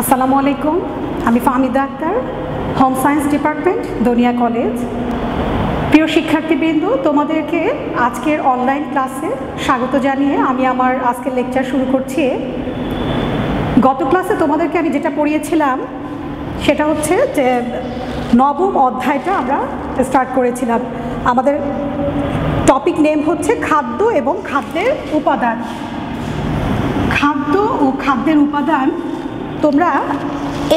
আসসালামু আলাইকুম, আমি Fahmida Akhtar, home science department, Donia college. প্রিয় শিক্ষার্থীবৃন্দ, তোমাদেরকে আজকের অনলাইন ক্লাসে স্বাগত জানিয়ে আমি আমার আজকের লেকচার শুরু করছি। গত ক্লাসে তোমাদেরকে আমি যেটা পড়িয়েছিলাম সেটা হচ্ছে যে নবম অধ্যায়টা আমরা স্টার্ট করেছিলাম। আমাদের টপিক নেম হচ্ছে খাদ্য এবং খাদ্যের উপাদান। খাদ্য ও খাদ্যের উপাদান, তোমরা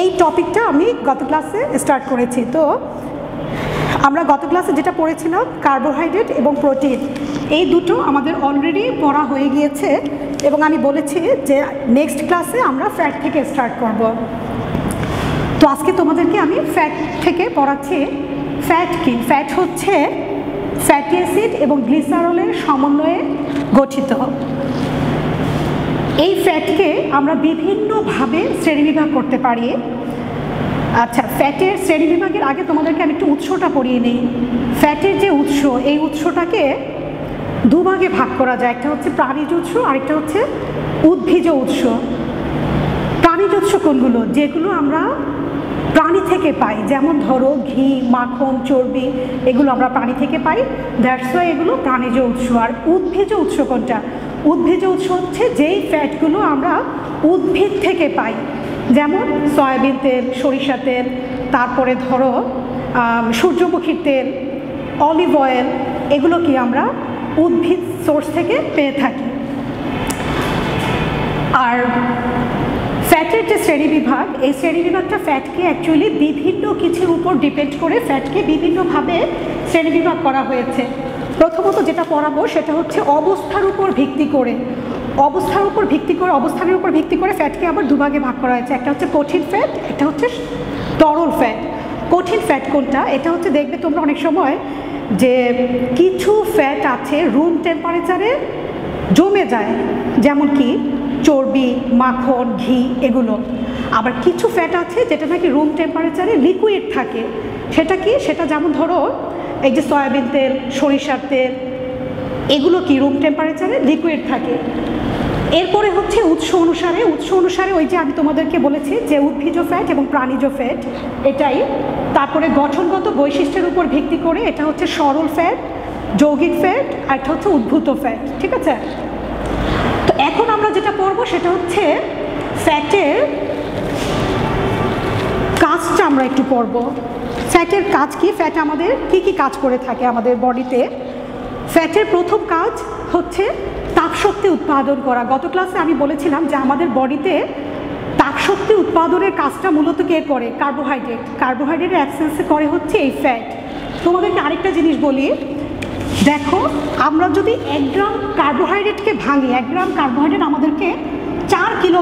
এই টপিকটা আমি গত ক্লাসে স্টার্ট করেছি। তো আমরা গত ক্লাসে যেটা পড়েছিলাম কার্বোহাইড্রেট এবং প্রোটিন, এই দুটো আমাদের অলরেডি পড়া হয়ে গিয়েছে এবং আমি বলেছি যে নেক্সট ক্লাসে আমরা ফ্যাট থেকে স্টার্ট করব। তো আজকে তোমাদেরকে আমি ফ্যাট থেকে পড়াচ্ছি। ফ্যাট কি? ফ্যাট হচ্ছে ফ্যাটি অ্যাসিড এবং গ্লিসারলের সমন্বয়ে গঠিত। এই ফ্যাটকে আমরা বিভিন্নভাবে শ্রেণীবিভাগ করতে পারি। আচ্ছা, ফ্যাটের শ্রেণীবিভাগের আগে তোমাদেরকে আমি একটু উৎসটা পড়িয়ে নিই। ফ্যাটের যে উৎস, এই উৎসটাকে দুভাগে ভাগ করা যায়। একটা হচ্ছে প্রাণীজ উৎস, আরেকটা হচ্ছে উদ্ভিজ উৎস। প্রাণীজ উৎস কোনগুলো? যেগুলো আমরা প্রাণী থেকে পাই, যেমন ধরো ঘি, মাখন, চর্বি, এগুলো আমরা প্রাণী থেকে পাই, দ্যাটস ওয়াই এগুলো প্রাণীজ উৎস। আর উদ্ভিজ উৎস কোনটা? উদ্ভিজ উৎস হচ্ছে যেই ফ্যাটগুলো আমরা উদ্ভিদ থেকে পাই, যেমন সয়াবিন তেল, সরিষা তেল, তারপরে ধরো সূর্যমুখীর তেল, অলিভ অয়েল, এগুলো কি আমরা উদ্ভিদ সোর্স থেকে পেয়ে থাকি। আর ফ্যাটের যে শ্রেণীবিভাগ, এই শ্রেণীবিভাগটা ফ্যাটকে অ্যাকচুয়ালি বিভিন্ন কিছুর উপর ডিপেন্ড করে ফ্যাটকে বিভিন্নভাবে শ্রেণীবিভাগ করা হয়েছে। প্রথমত যেটা পড়াবো সেটা হচ্ছে অবস্থার উপর ভিত্তি করে। অবস্থানের উপর ভিত্তি করে ফ্যাটকে আবার দুভাগে ভাগ করা হয়েছে। একটা হচ্ছে কঠিন ফ্যাট, একটা হচ্ছে তরল ফ্যাট। কঠিন ফ্যাট কোনটা? এটা হচ্ছে দেখবে তোমরা অনেক সময় যে কিছু ফ্যাট আছে রুম টেম্পারেচারে জমে যায়, যেমন কি চর্বি, মাখন, ঘি, এগুলো। আবার কিছু ফ্যাট আছে যেটা নাকি রুম টেম্পারেচারে লিকুইড থাকে। সেটা কি? সেটা যেমন ধরো এই যে সয়াবিন তেল, সরিষার তেল, এগুলো কি রুম টেম্পারেচারে লিকুইড থাকে। এরপরে হচ্ছে উৎস অনুসারে ওই যে আমি তোমাদেরকে বলেছি যে উদ্ভিজ ফ্যাট এবং প্রাণীজ ফ্যাট, এটাই। তারপরে গঠনগত বৈশিষ্ট্যের উপর ভিত্তি করে এটা হচ্ছে সরল ফ্যাট, যৌগিক ফ্যাট, আর এটা হচ্ছে উদ্ভূত ফ্যাট। ঠিক আছে? তো এখন আমরা যেটা পড়বো সেটা হচ্ছে ফ্যাটের কাজটা আমরা একটু পড়বো। ফ্যাটের কাজ কি? ফ্যাট আমাদের কি কি কাজ করে থাকে আমাদের বডিতে? ফ্যাটের প্রথম কাজ হচ্ছে তাপশক্তি উৎপাদন করা। গত ক্লাসে আমি বলেছিলাম যে আমাদের বডিতে তাপশক্তি উৎপাদনের কাজটা মূলত কে করে? কার্বোহাইড্রেটের অ্যাবসেন্সে করে হচ্ছে এই ফ্যাট। তোমাদেরকে আরেকটা জিনিস বলি, দেখো আমরা যদি 1 গ্রাম কার্বোহাইড্রেটকে ভাঙি, 1 গ্রাম কার্বোহাইড্রেট আমাদেরকে 4 কিলো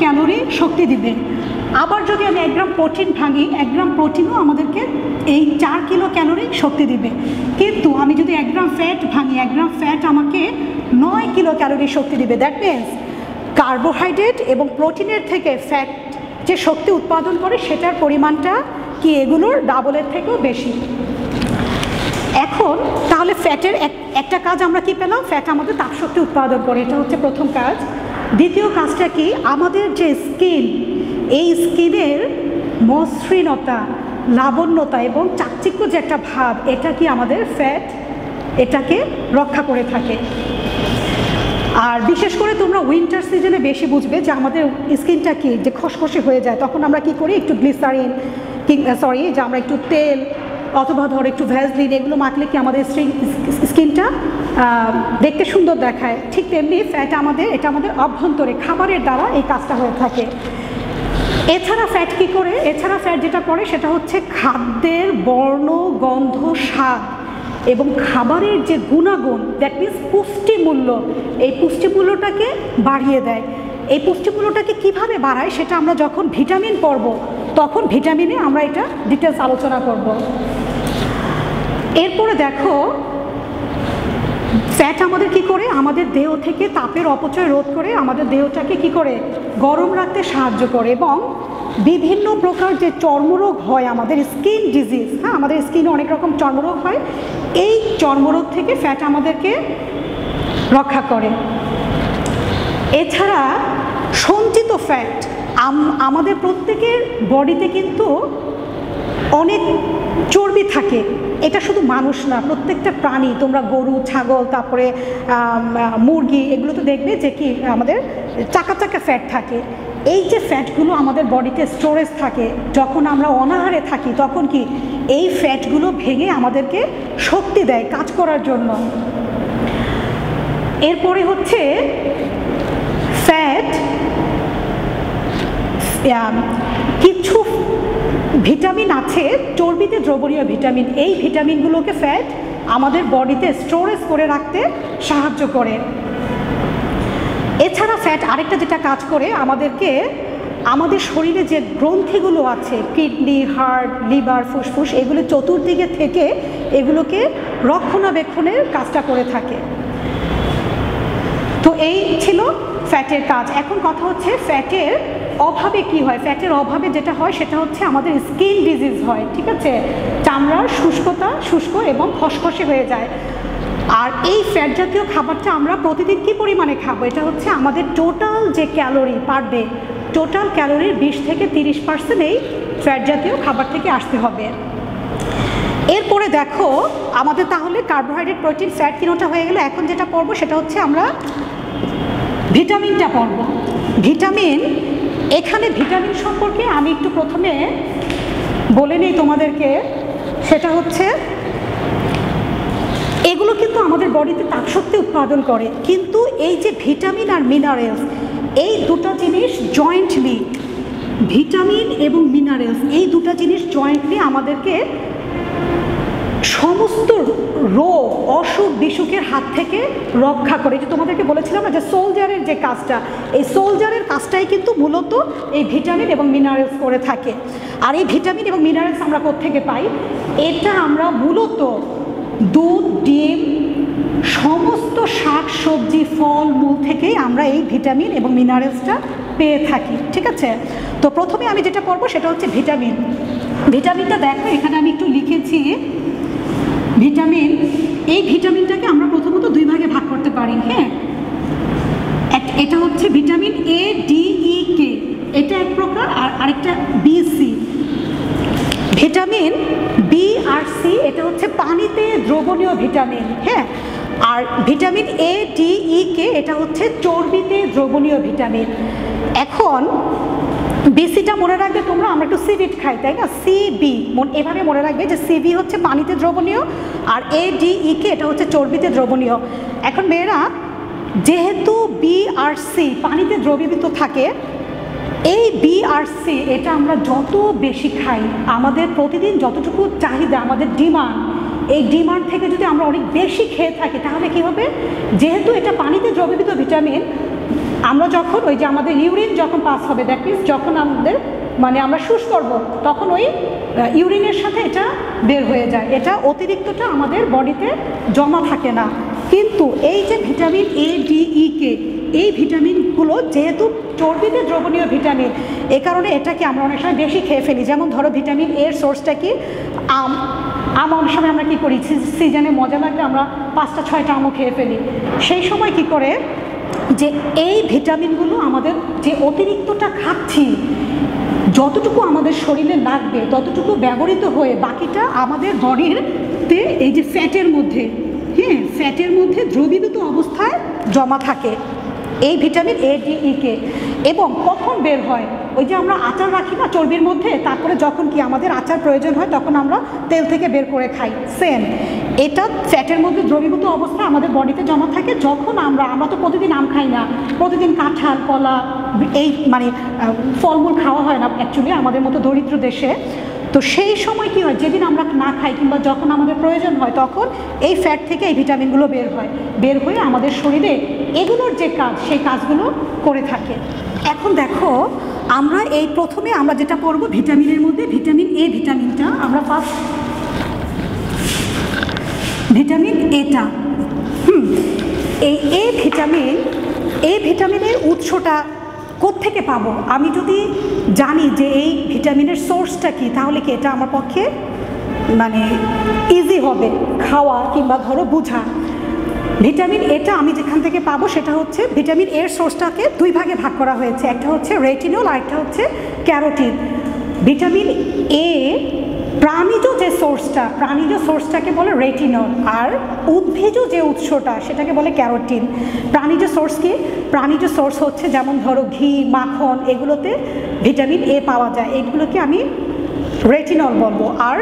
ক্যালোরি শক্তি দিবে। আবার যদি আমি 1 গ্রাম প্রোটিন ভাঙি, 1 গ্রাম প্রোটিনও আমাদেরকে এই 4 কিলো ক্যালোরি শক্তি দিবে। কিন্তু আমি যদি 1 গ্রাম ফ্যাট ভাঙি, 1 গ্রাম ফ্যাট আমাকে 9 কিলো ক্যালোরি শক্তি দিবে। দ্যাট মিনস কার্বোহাইড্রেট এবং প্রোটিনের থেকে ফ্যাট যে শক্তি উৎপাদন করে সেটার পরিমাণটা কি এগুলোর ডাবলের থেকেও বেশি। এখন তাহলে ফ্যাটের একটা কাজ আমরা কি পেলাম? ফ্যাট আমাদের তাপশক্তি উৎপাদন করে, এটা হচ্ছে প্রথম কাজ। দ্বিতীয় কাজটা কি? আমাদের যে স্কিন, এই স্কিনের মসৃণতা, লাবণ্যতা এবং চাকচিক্য যে একটা ভাব, এটা কি আমাদের ফ্যাট এটাকে রক্ষা করে থাকে। আর বিশেষ করে তোমরা উইন্টার সিজনে বেশি বুঝবে যে আমাদের স্কিনটা কি যে খসখসে হয়ে যায়, তখন আমরা কি করি? একটু গ্লিসারিন যে আমরা একটু তেল অথবা ধর একটু ভ্যাসলিন, এগুলো মাখলে কি আমাদের স্কিনটা দেখতে সুন্দর দেখায়। ঠিক তেমনি ফ্যাট এটা আমাদের অভ্যন্তরে খাবারের দ্বারা এই কাজটা হয়ে থাকে। এছাড়া ফ্যাট কি করে? এছাড়া ফ্যাট যেটা করে সেটা হচ্ছে খাদ্যের বর্ণ, গন্ধ, স্বাদ এবং খাবারের যে গুণাগুণ, দ্যাট মিনস পুষ্টিমূল্য, এই পুষ্টিমূল্যটাকে বাড়িয়ে দেয়। এই পুষ্টিমূল্যটাকে কিভাবে বাড়ায় সেটা আমরা যখন ভিটামিন পড়ব তখন ভিটামিনে আমরা এটা ডিটেলস আলোচনা করব। এরপরে দেখো ফ্যাট আমাদের কি করে? আমাদের দেহ থেকে তাপের অপচয় রোধ করে আমাদের দেহটাকে কি করে? গরম রাখতে সাহায্য করে এবং বিভিন্ন প্রকার যে চর্মরোগ হয়, আমাদের স্কিন ডিজিজ, আমাদের স্কিনে অনেক রকম চর্মরোগ হয়, এই চর্মরোগ থেকে ফ্যাট আমাদেরকে রক্ষা করে। এছাড়া সঞ্চিত ফ্যাট, আমাদের প্রত্যেকের বডিতে কিন্তু অনেক চর্বি থাকে। এটা শুধু মানুষ না, প্রত্যেকটা প্রাণী, তোমরা গরু, ছাগল, তারপরে মুরগি, এগুলো তো দেখবে যে কি আমাদের চাকা চাকা ফ্যাট থাকে। এই যে ফ্যাটগুলো আমাদের বডিতে স্টোরেজ থাকে, যখন আমরা অনাহারে থাকি তখন কি এই ফ্যাটগুলো ভেঙে আমাদেরকে শক্তি দেয় কাজ করার জন্য। এরপরে হচ্ছে ফ্যাট, কিছু ভিটামিন আছে চর্বিতে দ্রবণীয় ভিটামিন, এই ভিটামিনগুলোকে ফ্যাট আমাদের বডিতে স্টোরেজ করে রাখতে সাহায্য করে। এছাড়া ফ্যাট আরেকটা যেটা কাজ করে, আমাদেরকে আমাদের শরীরে যে গ্রন্থিগুলো আছে, কিডনি, হার্ট, লিভার, ফুসফুস, এগুলো চতুর্দিকে থেকে এগুলোকে রক্ষণাবেক্ষণের কাজটা করে থাকে। তো এই ছিল ফ্যাটের কাজ। এখন কথা হচ্ছে ফ্যাটের অভাবে কি হয়। ফ্যাটের অভাবে যেটা হয় সেটা হচ্ছে আমাদের স্কিন ডিজিজ হয়, ঠিক আছে, চামড়ার শুষ্ক এবং খসখসে হয়ে যায়। আর এই ফ্যাট জাতীয় খাবারটা আমরা প্রতিদিন কী পরিমাণে খাবো, এটা হচ্ছে আমাদের টোটাল যে ক্যালোরি পার ডে, টোটাল ক্যালোরির 20 থেকে 30% এই ফ্যাট জাতীয় খাবার থেকে আসতে হবে। এরপরে দেখো আমাদের তাহলে কার্বোহাইড্রেট, প্রোটিন, ফ্যাট তিনটা হয়ে গেলে এখন যেটা পড়বো সেটা হচ্ছে আমরা ভিটামিনটা পড়ব। ভিটামিন, এখানে ভিটামিন সম্পর্কে আমি একটু প্রথমে বলে নিই তোমাদেরকে। সেটা হচ্ছে এগুলো কিন্তু আমাদের বডিতে তাপশক্তি উৎপাদন করে, কিন্তু এই যে ভিটামিন আর মিনারেলস, এই দুটো জিনিস জয়েন্টলি, ভিটামিন এবং মিনারেলস এই দুটো জিনিস জয়েন্টলি আমাদেরকে সমস্ত রোগ, অসুখ বিসুখের হাত থেকে রক্ষা করে। যে তোমাদেরকে বলেছিলাম না যে সোলজারের যে কাজটা, এই সোলজারের কাজটাই কিন্তু মূলত এই ভিটামিন এবং মিনারেলস করে থাকে। আর এই ভিটামিন এবং মিনারেলস আমরা কোত্থেকে পাই? এটা আমরা মূলত দুধ, ডিম, সমস্ত শাক সবজি, ফল মূল থেকেই আমরা এই ভিটামিন এবং মিনারেলসটা পেয়ে থাকি, ঠিক আছে। তো প্রথমে আমি যেটা পড়বো সেটা হচ্ছে ভিটামিন। ভিটামিনটা দেখো এখানে আমি একটু লিখেছি ভিটামিন। এই ভিটামিনটাকে আমরা প্রথমত দুই ভাগে ভাগ করতে পারি, হ্যাঁ। এটা হচ্ছে ভিটামিন এ, ডি, ই, কে, এটা এক প্রকার, আর আরেকটা বি, সি। ভিটামিন বি আর সি এটা হচ্ছে পানিতে দ্রবণীয় ভিটামিন, হ্যাঁ। আর ভিটামিন এ, ডি, ই, কে এটা হচ্ছে চর্বিতে দ্রবণীয় ভিটামিন। এখন বিসিটা মনে রাখবে তোমরা, আমরা একটু সিবিট খাই, তাই না, সিবি এভাবে মনে রাখবে যে সিবি হচ্ছে পানিতে দ্রবণীয়, আর এ, ডি, ই, কে এটা হচ্ছে চর্বিতে দ্রবণীয়। এখন মেয়েরা, যেহেতু বি আর সি পানিতে দ্রবীভূত থাকে, এই বি আর সি এটা আমরা যত বেশি খাই, আমাদের প্রতিদিন যতটুকু চাহিদা, আমাদের ডিমান্ড, এই ডিমান্ড থেকে যদি আমরা অনেক বেশি খেয়ে থাকি তাহলে কি হবে, যেহেতু এটা পানিতে দ্রবীভূত ভিটামিন, আমরা যখন ওই যে আমাদের ইউরিন যখন পাস হবে, দ্যাট মিনস যখন আমাদের আমরা শুষ করব, তখন ওই ইউরিনের সাথে এটা বের হয়ে যায়, এটা অতিরিক্তটা আমাদের বডিতে জমা থাকে না। কিন্তু এই যে ভিটামিন এ, ডি, ই, কে, এই ভিটামিনগুলো যেহেতু চর্বিতে দ্রবণীয় ভিটামিন, এ কারণে এটাকে আমরা অনেক সময় বেশি খেয়ে ফেলি। যেমন ধরো ভিটামিন এর সোর্সটা কি, আম। অনেক সময় আমরা কী করি, সিজনে মজা লাগলে আমরা 5টা 6টা আমও খেয়ে ফেলি। সেই সময় কি করে যে এই ভিটামিনগুলো আমাদের যে অতিরিক্তটা খাচ্ছি, যতটুকু আমাদের শরীরে লাগবে ততটুকু ব্যবহৃত হয়ে বাকিটা আমাদের বডিতে এই যে ফ্যাটের মধ্যে, হ্যাঁ, ফ্যাটের মধ্যে দ্রবীভূত অবস্থায় জমা থাকে এই ভিটামিন এ, ডি, ই, কে। এবং কখন বের হয়, ওই যে আমরা আচার রাখি না চর্বির মধ্যে, তারপরে যখন কি আমাদের আচার প্রয়োজন হয় তখন আমরা তেল থেকে বের করে খাই, সেম এটা ফ্যাটের মধ্যে দ্রবীভূত অবস্থায় আমাদের বডিতে জমা থাকে। যখন আমরা তো প্রতিদিন আম খাই না, প্রতিদিন কাঁঠাল, কলা, এই ফলমূল খাওয়া হয় না অ্যাকচুয়ালি আমাদের মতো দরিদ্র দেশে। তো সেই সময় কি হয়, যেদিন আমরা না খাই কিংবা যখন আমাদের প্রয়োজন হয় তখন এই ফ্যাট থেকে এই ভিটামিনগুলো বের হয়ে আমাদের শরীরে এগুলোর যে কাজ, সেই কাজগুলো করে থাকে। এখন দেখো আমরা এই প্রথমে আমরা যেটা পড়বো ভিটামিনের মধ্যে, ভিটামিন এ ভিটামিনটা আমরা ফার্স্ট, ভিটামিন এটা, এই এ ভিটামিনের উৎসটা কোত্থেকে পাবো? আমি যদি জানি যে এই ভিটামিনের সোর্সটা কি, তাহলে কি এটা আমার পক্ষে ইজি হবে খাওয়া কিংবা ধরো বোঝা। ভিটামিন এটা আমি যেখান থেকে পাবো সেটা হচ্ছে ভিটামিন এর সোর্সটাকে দুই ভাগে ভাগ করা হয়েছে, একটা হচ্ছে রেটিনল আর একটা হচ্ছে ক্যারোটিন। ভিটামিন এ প্রাণীজ যে সোর্সটা, প্রাণীজ সোর্সটাকে বলে রেটিনল, আর উদ্ভিজ যে উৎসটা সেটাকে বলে ক্যারোটিন। প্রাণীজ সোর্স কি? প্রাণীজ সোর্স হচ্ছে যেমন ধরো ঘি, মাখন, এগুলোতে ভিটামিন এ পাওয়া যায়, এগুলোকে আমি রেটিনল বলবো। আর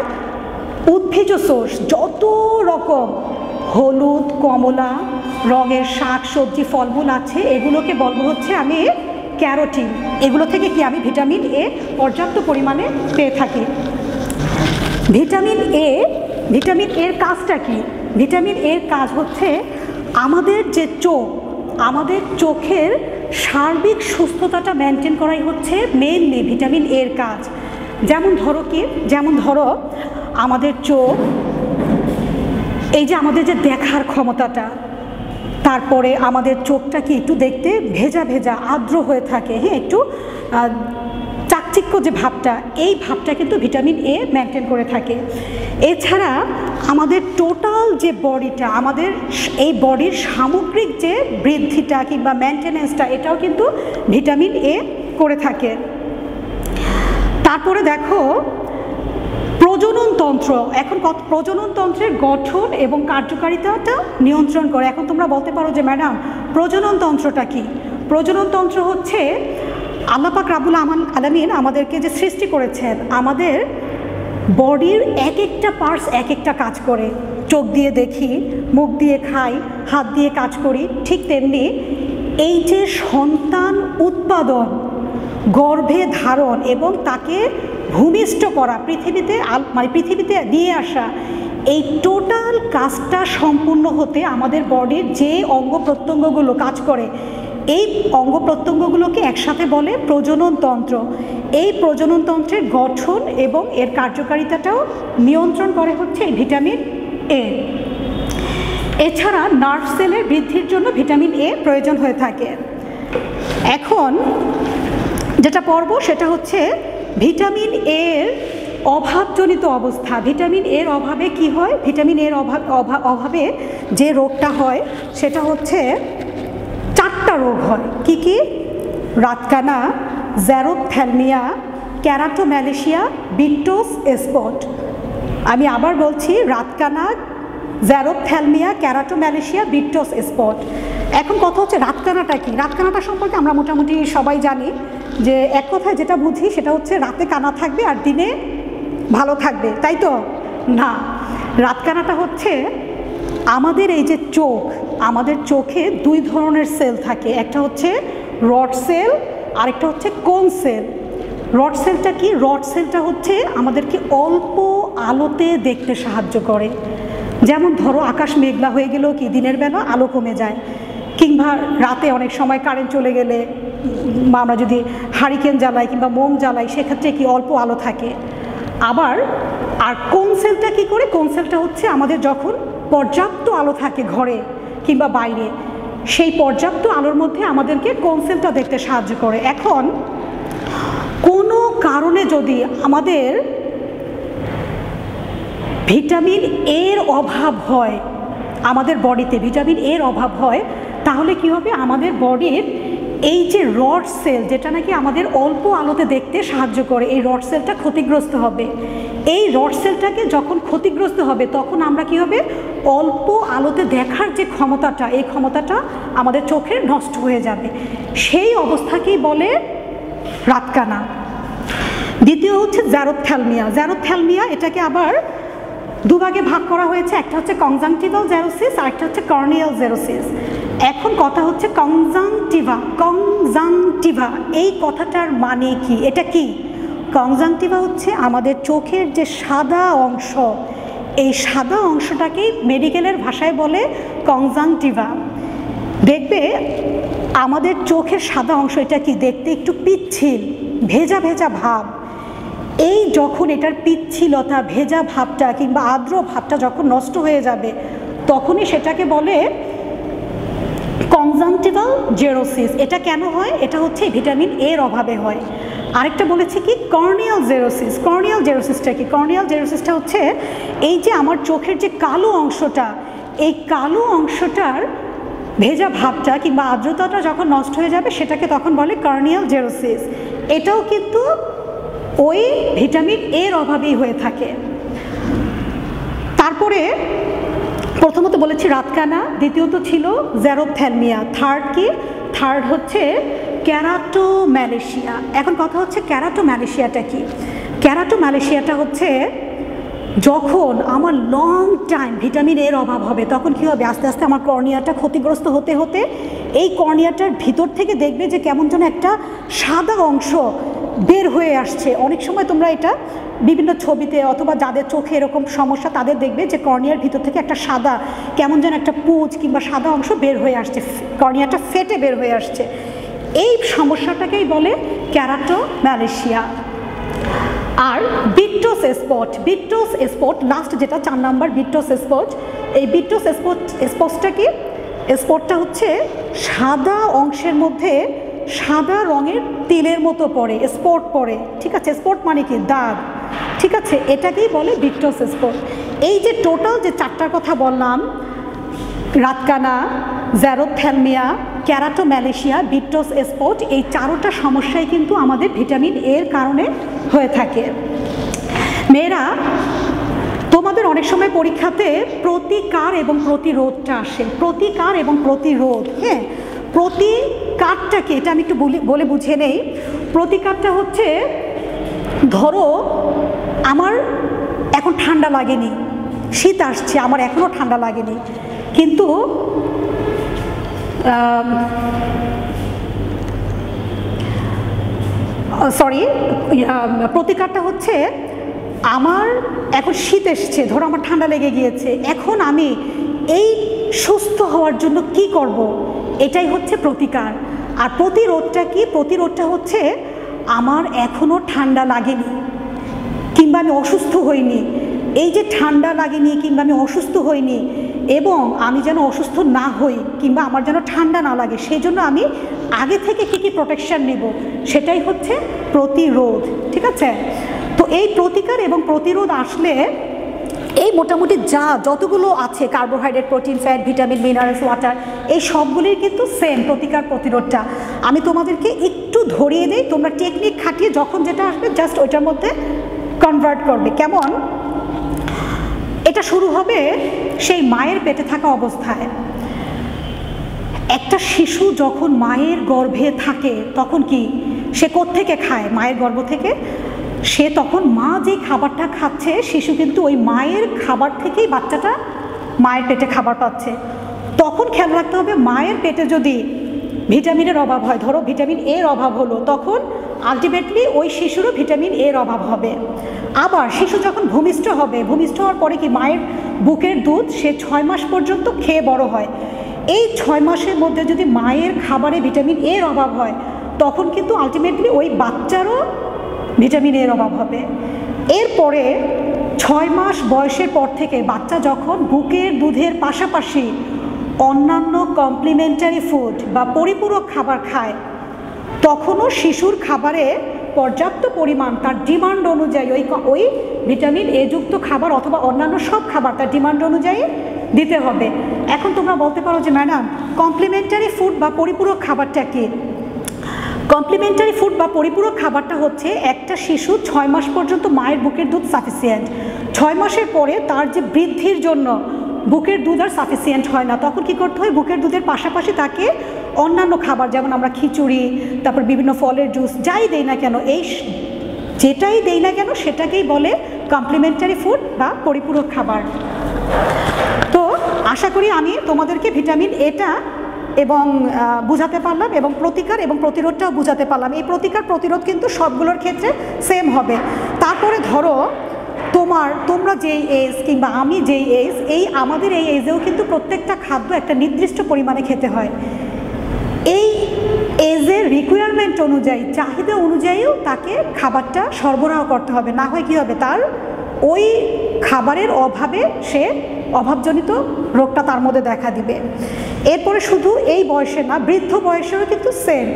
উদ্ভিজ সোর্স যত রকম হলুদ কমলা রঙের শাক সবজি ফলমূল আছে এগুলোকে বলবো হচ্ছে আমি ক্যারোটিন। এগুলো থেকে কি আমি ভিটামিন এ পর্যাপ্ত পরিমাণে পেয়ে থাকি। ভিটামিন এর কাজটা কি? ভিটামিন এর কাজ হচ্ছে আমাদের যে চোখ, আমাদের চোখের সার্বিক সুস্থতাটা মেনটেন করাই হচ্ছে মেইনলি ভিটামিন এর কাজ। যেমন ধরো কি, যেমন ধরো আমাদের চোখ, এই যে আমাদের যে দেখার ক্ষমতাটা, তারপরে আমাদের চোখটা কি একটু দেখতে ভেজা ভেজা আর্দ্র হয়ে থাকে, হ্যাঁ, একটু চাকচিক্য যে ভাবটা, এই ভাবটা কিন্তু ভিটামিন এ মেনটেন করে থাকে। এছাড়া আমাদের টোটাল যে বডিটা, আমাদের এই বডির সামগ্রিক যে বৃদ্ধিটা কিংবা মেনটেনেন্সটা, এটাও কিন্তু ভিটামিন এ করে থাকে। তারপরে দেখো প্রজননতন্ত্র, এখন প্রজননতন্ত্রের গঠন এবং কার্যকারিতাটা নিয়ন্ত্রণ করে। এখন তোমরা বলতে পারো যে ম্যাডাম প্রজননতন্ত্রটা কি? প্রজননতন্ত্র হচ্ছে আল্লাহ পাক রাব্বুল আলামিন আমাদেরকে যে সৃষ্টি করেছেন, আমাদের বডির এক একটা পার্টস এক একটা কাজ করে। চোখ দিয়ে দেখি, মুখ দিয়ে খাই, হাত দিয়ে কাজ করি, ঠিক তেমনি এই যে সন্তান উৎপাদন, গর্ভে ধারণ এবং তাকে ভূমিষ্ঠ করা, পৃথিবীতে নিয়ে আসা, এই টোটাল কাজটা সম্পূর্ণ হতে আমাদের বডির যে অঙ্গ প্রত্যঙ্গগুলো কাজ করে, এই অঙ্গ প্রত্যঙ্গগুলোকে একসাথে বলে প্রজননতন্ত্র। এই প্রজননতন্ত্রের গঠন এবং এর কার্যকারিতাটাও নিয়ন্ত্রণ করে হচ্ছে এই ভিটামিন এ। এছাড়া নার্ভ সেলের বৃদ্ধির জন্য ভিটামিন এ প্রয়োজন হয়ে থাকে। এখন যেটা পড়ব সেটা হচ্ছে ভিটামিন এর অভাবজনিত অবস্থা। ভিটামিন এর অভাবে কি হয়? ভিটামিন এর অভাবে যে রোগটা হয় সেটা হচ্ছে 4টা রোগ হয়। কি কি? রাতকানা, জ্যারোপথ্যালমিয়া, ক্যারাটোম্যালেশিয়া, বিট্টোস স্পট। আমি আবার বলছি, রাতকানা, জ্যারোপথ্যালমিয়া, ক্যারাটোম্যালেশিয়া, বিট্টোস স্পট। এখন কথা হচ্ছে রাতকানাটা কি? রাতকানাটা সম্পর্কে আমরা মোটামুটি সবাই জানি যে এক কথায় যেটা বুঝি সেটা হচ্ছে রাতে কানা থাকবে আর দিনে ভালো থাকবে, তাই তো? না, রাতকানাটা হচ্ছে আমাদের এই যে চোখ, আমাদের চোখে 2 ধরনের সেল থাকে, একটা হচ্ছে রড সেল আর একটা হচ্ছে কোন সেল। রড সেলটা কি? রড সেলটা হচ্ছে আমাদেরকে অল্প আলোতে দেখতে সাহায্য করে। যেমন ধরো আকাশ মেঘলা হয়ে গেলেও কি দিনের বেলা আলো কমে যায়, কিংবা রাতে অনেক সময় কারেন্ট চলে গেলে আমরা যদি হারিকেন জ্বালাই কিংবা মোম জ্বালাই সেক্ষেত্রে কি অল্প আলো থাকে। আবার আর কোন সেলটা কী করে? কোন সেলটা হচ্ছে আমাদের যখন পর্যাপ্ত আলো থাকে ঘরে কিংবা বাইরে, সেই পর্যাপ্ত আলোর মধ্যে আমাদেরকে কোন সেলটা দেখতে সাহায্য করে। এখন কোনো কারণে যদি আমাদের ভিটামিন এর অভাব হয়, আমাদের বডিতে ভিটামিন এর অভাব হয়, তাহলে কি হবে? আমাদের বডির এই যে রড সেল, যেটা নাকি আমাদের অল্প আলোতে দেখতে সাহায্য করে, এই রড সেলটা ক্ষতিগ্রস্ত হবে। এই রড সেলটাকে যখন ক্ষতিগ্রস্ত হবে তখন আমরা কি হবে? অল্প আলোতে দেখার যে ক্ষমতাটা, এই ক্ষমতাটা আমাদের চোখের নষ্ট হয়ে যাবে। সেই অবস্থাকেই বলে রাতকানা। দ্বিতীয় হচ্ছে জ্যারোপথ্যালমিয়া। জ্যারোপথ্যালমিয়া এটাকে আবার 2 ভাগে ভাগ করা হয়েছে, একটা হচ্ছে কনজাংটিভাল জেরোসিস আর একটা হচ্ছে কর্নিয়াল জেরোসিস। এখন কথা হচ্ছে কনজাংটিভা, এই কথাটার মানে কি? এটা কি? কনজাংটিভা হচ্ছে আমাদের চোখের যে সাদা অংশ, এই সাদা অংশটাকেই মেডিকেলের ভাষায় বলে কনজাংটিভা। দেখবে আমাদের চোখের সাদা অংশ, এটা কি দেখতে একটু পিচ্ছিল, ভেজা ভেজা ভাব। এই যখন এটার পিচ্ছিলতা, ভেজা ভাবটা কিংবা আর্দ্র ভাবটা যখন নষ্ট হয়ে যাবে তখনই সেটাকে বলে কনজাংটিভাল জেরোসিস। এটা কেন হয়? এটা হচ্ছে ভিটামিন এর অভাবে হয়। আরেকটা বলেছে কি? Corneal xerosis. কর্নিয়াল জেরোসিসটা কি? কর্নিয়াল জেরোসিসটা হচ্ছে এই যে আমার চোখের যে কালো অংশটা, এই কালো অংশটার ভেজা ভাবটা কিংবা আর্দ্রতাটা যখন নষ্ট হয়ে যাবে সেটাকে তখন বলে কর্নিয়াল জেরোসিস। এটাও কিন্তু ওই ভিটামিন এর অভাবেই হয়ে থাকে। তারপরে প্রথমত বলেছি রাতকানা, দ্বিতীয়ত ছিল জেরোপথ্যালমিয়া, থার্ড কি? থার্ড হচ্ছে ক্যারাটোম্যালেশিয়া। এখন কথা হচ্ছে ক্যারাটোম্যালেশিয়াটা কি? ক্যারাটোম্যালেশিয়াটা হচ্ছে যখন আমার লং টাইম ভিটামিন এর অভাব হবে তখন কী হবে, আস্তে আস্তে আমার কর্নিয়াটা ক্ষতিগ্রস্ত হতে হতে এই কর্নিয়াটার ভিতর থেকে দেখবে যে কেমন যেন একটা সাদা অংশ বের হয়ে আসছে। অনেক সময় তোমরা এটা বিভিন্ন ছবিতে অথবা যাদের চোখে এরকম সমস্যা তাদের দেখবে যে কর্নিয়ার ভিতর থেকে একটা সাদা কেমন যেন একটা পুঁজ কিংবা সাদা অংশ বের হয়ে আসছে, কর্নিয়াটা ফেটে বের হয়ে আসছে। এই সমস্যাটাকেই বলে ক্যারাটোম্যালেশিয়া। আর বিট্টোস স্পট, বিট্টোস স্পট লাস্ট যেটা 4 নাম্বার বিট্টোস স্পট। এই বিট্টোস স্পটটা কি? স্পটটা হচ্ছে সাদা অংশের মধ্যে সাদা রঙের তিলের মতো পড়ে, স্পট পড়ে, ঠিক আছে? স্পট মানে কি? দাগ, ঠিক আছে? এটাকেই বলে বিট্টোস স্পট। এই যে টোটাল যে 4টার কথা বললাম, রাতকানা, জেরোপথ্যালমিয়া, ক্যারাটোম্যালেশিয়া, বিট্টোস স্পট, এই 4টা সমস্যাই কিন্তু আমাদের ভিটামিন এর কারণে হয়ে থাকে। মেয়েরা, তোমাদের অনেক সময় পরীক্ষাতে প্রতিকার এবং প্রতিরোধটা আসে, প্রতিকার এবং প্রতিরোধ। হ্যাঁ, প্রতিকারটাকে এটা আমি একটু বলে বুঝিয়ে নেই। প্রতিকারটা হচ্ছে, ধরো আমার এখন ঠান্ডা লাগেনি, শীত আসছে, আমার এখনও ঠান্ডা লাগেনি, কিন্তু প্রতিকারটা হচ্ছে আমার এখন শীত এসছে, ধরো আমার ঠান্ডা লেগে গিয়েছে, এখন আমি এই সুস্থ হওয়ার জন্য কি করব, এটাই হচ্ছে প্রতিকার। আর প্রতিরোধটা কি? প্রতিরোধটা হচ্ছে আমার এখনও ঠান্ডা লাগেনি কিংবা আমি অসুস্থ হইনি, এই যে ঠান্ডা লাগেনি কিংবা আমি অসুস্থ হইনি এবং আমি যেন অসুস্থ না হই কিংবা আমার যেন ঠান্ডা না লাগে, সেই জন্য আমি আগে থেকে কী কী প্রোটেকশান নেব, সেটাই হচ্ছে প্রতিরোধ, ঠিক আছে? তো এই প্রতিকার এবং প্রতিরোধ আসলে এই মোটামুটি যতগুলো আছে carbohydrate, protein, fat, vitamin, minerals, water, এই সবগুলির কিন্তু সেম প্রতিকার প্রতিরোধটা। আমি তোমাদেরকে একটু ধরিয়ে দিই, তোমরা টেকনিক খাটিয়ে যখন যেটা আসবে জাস্ট ওইটার মধ্যে কনভার্ট করবে। কেমন? এটা শুরু হবে সেই মায়ের পেটে থাকা অবস্থায়। একটা শিশু যখন মায়ের গর্ভে থাকে তখন কি সে কোত্থেকে খায়? মায়ের গর্ভ থেকে। সে তখন মা যে খাবারটা খাচ্ছে, শিশু কিন্তু ওই মায়ের খাবার থেকেই বাচ্চাটা মায়ের পেটে খাবার পাচ্ছে। তখন খেয়াল রাখতে হবে, মায়ের পেটে যদি ভিটামিনের অভাব হয়, ধরো ভিটামিন এর অভাব হলো, তখন আলটিমেটলি ওই শিশুরও ভিটামিন এর অভাব হবে। আবার শিশু যখন ভূমিষ্ঠ হবে, ভূমিষ্ঠ হওয়ার পরে কি মায়ের বুকের দুধ সে 6 মাস পর্যন্ত খেয়ে বড় হয়। এই 6 মাসের মধ্যে যদি মায়ের খাবারে ভিটামিন এর অভাব হয়, তখন কিন্তু আলটিমেটলি ওই বাচ্চারও ভিটামিন এর অভাব হবে। এরপরে 6 মাস বয়সের পর থেকে বাচ্চা যখন বুকের দুধের পাশাপাশি অন্যান্য কমপ্লিমেন্টারি ফুড বা পরিপূরক খাবার খায়, তখনও শিশুর খাবারে পর্যাপ্ত পরিমাণ তার ডিমান্ড অনুযায়ী ওই ভিটামিন এ যুক্ত খাবার অথবা অন্যান্য সব খাবার তার ডিমান্ড অনুযায়ী দিতে হবে। এখন তোমরা বলতে পারো যে ম্যাডাম, কমপ্লিমেন্টারি ফুড বা পরিপূরক খাবারটা কি? কমপ্লিমেন্টারি ফুড বা পরিপূরক খাবারটা হচ্ছে একটা শিশু 6 মাস পর্যন্ত মায়ের বুকের দুধ সাফিসিয়েন্ট, 6 মাসের পরে তার যে বৃদ্ধির জন্য বুকের দুধ আর সাফিসিয়েন্ট হয় না, তখন কি করতে হয়? বুকের দুধের পাশাপাশি তাকে অন্যান্য খাবার, যেমন আমরা খিচুড়ি, তারপর বিভিন্ন ফলের জুস, যাই দেই না কেন, এই যেটাই দেই না কেন সেটাকেই বলে কমপ্লিমেন্টারি ফুড বা পরিপূরক খাবার। তো আশা করি আমি তোমাদেরকে ভিটামিন এটা এবং বুঝাতে পারলাম এবং প্রতিকার এবং প্রতিরোধটাও বুঝাতে পারলাম। এই প্রতিকার প্রতিরোধ কিন্তু সবগুলোর ক্ষেত্রে সেম হবে। তারপরে ধরো তোমরা যেই এজ কিংবা আমি যেই এজ, এই আমাদের এই এজেও কিন্তু প্রত্যেকটা খাদ্য একটা নির্দিষ্ট পরিমাণে খেতে হয়। এই এজের রিকোয়ারমেন্ট অনুযায়ী, চাহিদা অনুযায়ীও তাকে খাবারটা সরবরাহ করতে হবে, না হয় কী হবে? তার ওই খাবারের অভাবে সে অভাবজনিত রোগটা তার মধ্যে দেখা দিবে। এরপরে শুধু এই বয়সে না, বৃদ্ধ বয়সেও কিন্তু সেম।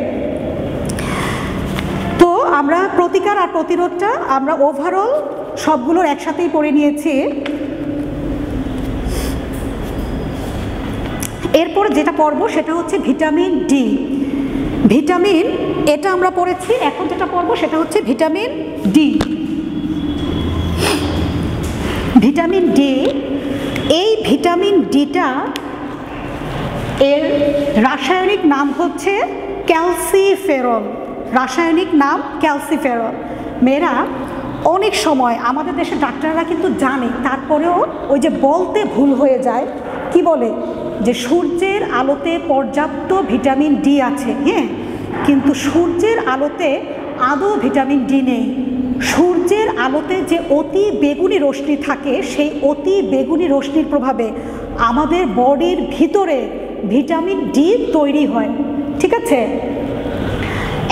তো আমরা প্রতিকার আর প্রতিরোধটা আমরা ওভারঅল সবগুলোর একসাথেই পড়ে নিয়েছি। এরপরে যেটা পড়বো সেটা হচ্ছে ভিটামিন ডি। ভিটামিন এটা আমরা পড়েছি, এখন যেটা পড়বো সেটা হচ্ছে ভিটামিন ডি। ভিটামিন ডি, এই ভিটামিন ডিটা এর রাসায়নিক নাম হচ্ছে ক্যালসিফেরল। রাসায়নিক নাম ক্যালসিফেরল। মেয়েরা অনেক সময় আমাদের দেশে ডাক্তাররা কিন্তু জানে, তারপরেও ওই যে বলতে ভুল হয়ে যায়। কি বলে যে সূর্যের আলোতে পর্যাপ্ত ভিটামিন ডি আছে, হ্যাঁ, কিন্তু সূর্যের আলোতে আদৌ ভিটামিন ডি নেই। সূর্যের আলোতে যে অতি বেগুনি রশ্মি থাকে, সেই অতি বেগুনি রশ্মির প্রভাবে আমাদের বডির ভিতরে ভিটামিন ডি তৈরি হয়। ঠিক আছে,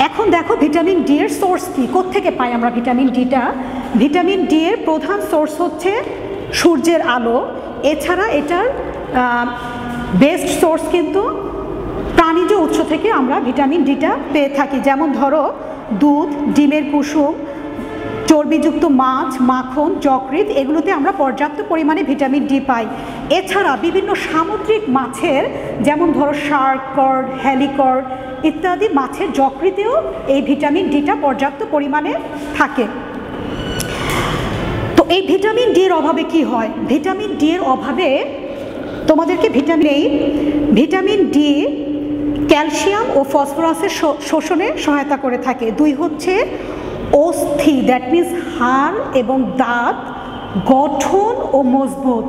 এখন দেখো ভিটামিন ডি এর সোর্স কি, কোত্থেকে পাই আমরা ভিটামিন ডিটা? ভিটামিন ডি এর প্রধান সোর্স হচ্ছে সূর্যের আলো। এছাড়া এটার বেস্ট সোর্স কিন্তু প্রাণীজ উৎস থেকে আমরা ভিটামিন ডিটা পেয়ে থাকি। যেমন ধরো দুধ, ডিমের কুসুম, চর্বিযুক্ত মাছ, মাখন, যকৃৎ, এগুলোতে আমরা পর্যাপ্ত পরিমাণে ভিটামিন ডি পাই। এছাড়া বিভিন্ন সামুদ্রিক মাছের, যেমন ধরো শার্ক, কর্ড, হেলিকর্ড ইত্যাদি মাছের যকৃতেও এই ভিটামিন ডিটা পর্যাপ্ত পরিমাণে থাকে। তো এই ভিটামিন ডি এর অভাবে কি হয়? ভিটামিন ডি এর অভাবে তোমাদেরকে ভিটামিন ডি ক্যালসিয়াম ও ফসফরাসের শোষণে সহায়তা করে থাকে। দুই হচ্ছে অস্থি, দ্যাট মিনস হাড় এবং দাঁত গঠন ও মজবুত,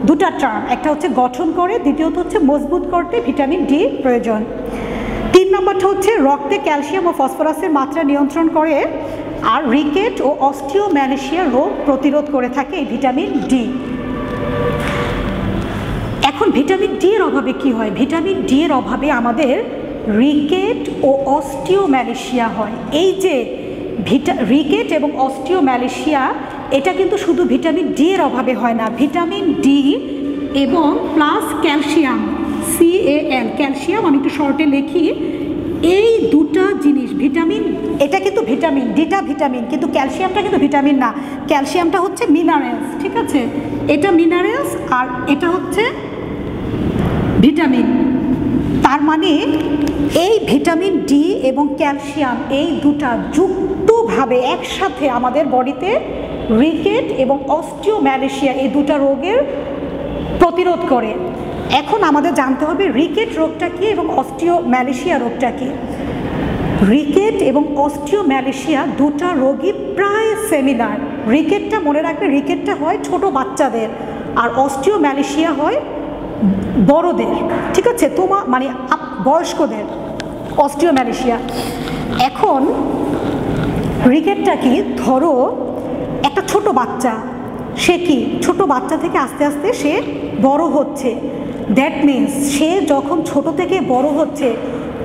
দুটা টার্ম, একটা হচ্ছে গঠন করে, দ্বিতীয়ত হচ্ছে মজবুত করতে ভিটামিন ডি প্রয়োজন। 3 নম্বরটা হচ্ছে রক্তে ক্যালসিয়াম ও ফসফরাসের মাত্রা নিয়ন্ত্রণ করে, আর রিকেট ও অস্টিওম্যালেশিয়া রোগ প্রতিরোধ করে থাকে এই ভিটামিন ডি। এখন ভিটামিন ডি এর অভাবে কি হয়? ভিটামিন ডি এর অভাবে আমাদের রিকেট ও অস্টিওম্যালেশিয়া হয়। এই যে রিকেট এবং অস্টিওম্যালেশিয়া, এটা কিন্তু শুধু ভিটামিন ডি এর অভাবে হয় না। ভিটামিন ডি এবং প্লাস ক্যালসিয়াম, CAL, ক্যালসিয়াম আমি একটু শর্টে লিখি, এই দুটা জিনিস ভিটামিন, এটা কিন্তু ভিটামিন, ডিটা ভিটামিন, কিন্তু ক্যালসিয়ামটা কিন্তু ভিটামিন না। ক্যালসিয়ামটা হচ্ছে মিনারেলস, ঠিক আছে, এটা মিনারেলস আর এটা হচ্ছে ভিটামিন। তার মানে এই ভিটামিন ডি এবং ক্যালসিয়াম এই দুটা যুক্তভাবে একসাথে আমাদের বডিতে রিকেট এবং অস্টিওম্যালেশিয়া এই দুটা রোগের প্রতিরোধ করে। এখন আমাদের জানতে হবে রিকেট রোগটা কী এবং অস্টিওম্যালেশিয়া রোগটা কী। রিকেট এবং অস্টিওম্যালেশিয়া দুটা রোগই প্রায় সিমিলার। রিকেটটা মনে রাখবে, রিকেটটা হয় ছোট বাচ্চাদের, আর অস্টিওম্যালেশিয়া হয় বড়দের, ঠিক আছে, তোমার মানে বয়স্কদের অস্টিওম্যালেশিয়া। এখন রিকেটটা কি, ধরো একটা ছোট বাচ্চা, সে কি ছোট বাচ্চা থেকে আস্তে আস্তে সে বড় হচ্ছে। দ্যাট মিনস সে যখন ছোট থেকে বড় হচ্ছে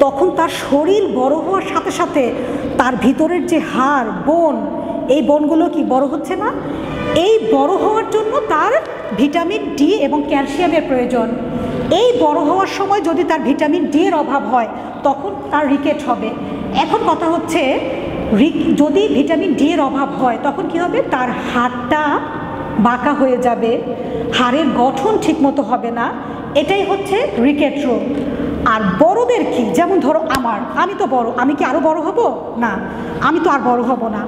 তখন তার শরীর বড় হওয়ার সাথে সাথে তার ভিতরের যে হাড়, বোন, এই বোনগুলো কি বড় হচ্ছে না? এই বড় হওয়ার জন্য তার ভিটামিন ডি এবং ক্যালসিয়ামের প্রয়োজন। এই বড় হওয়ার সময় যদি তার ভিটামিন ডি এর অভাব হয় তখন তার রিকেট হবে। এখন কথা হচ্ছে যদি ভিটামিন ডি এর অভাব হয় তখন কি হবে? তার হাড়টা বাঁকা হয়ে যাবে, হাড়ের গঠন ঠিকমতো হবে না, এটাই হচ্ছে রিকেট রোগ। আর বড়দের কি, যেমন ধরো আমি তো বড়, আমি কি আরও বড় হব? না, আমি তো আর বড় হব না।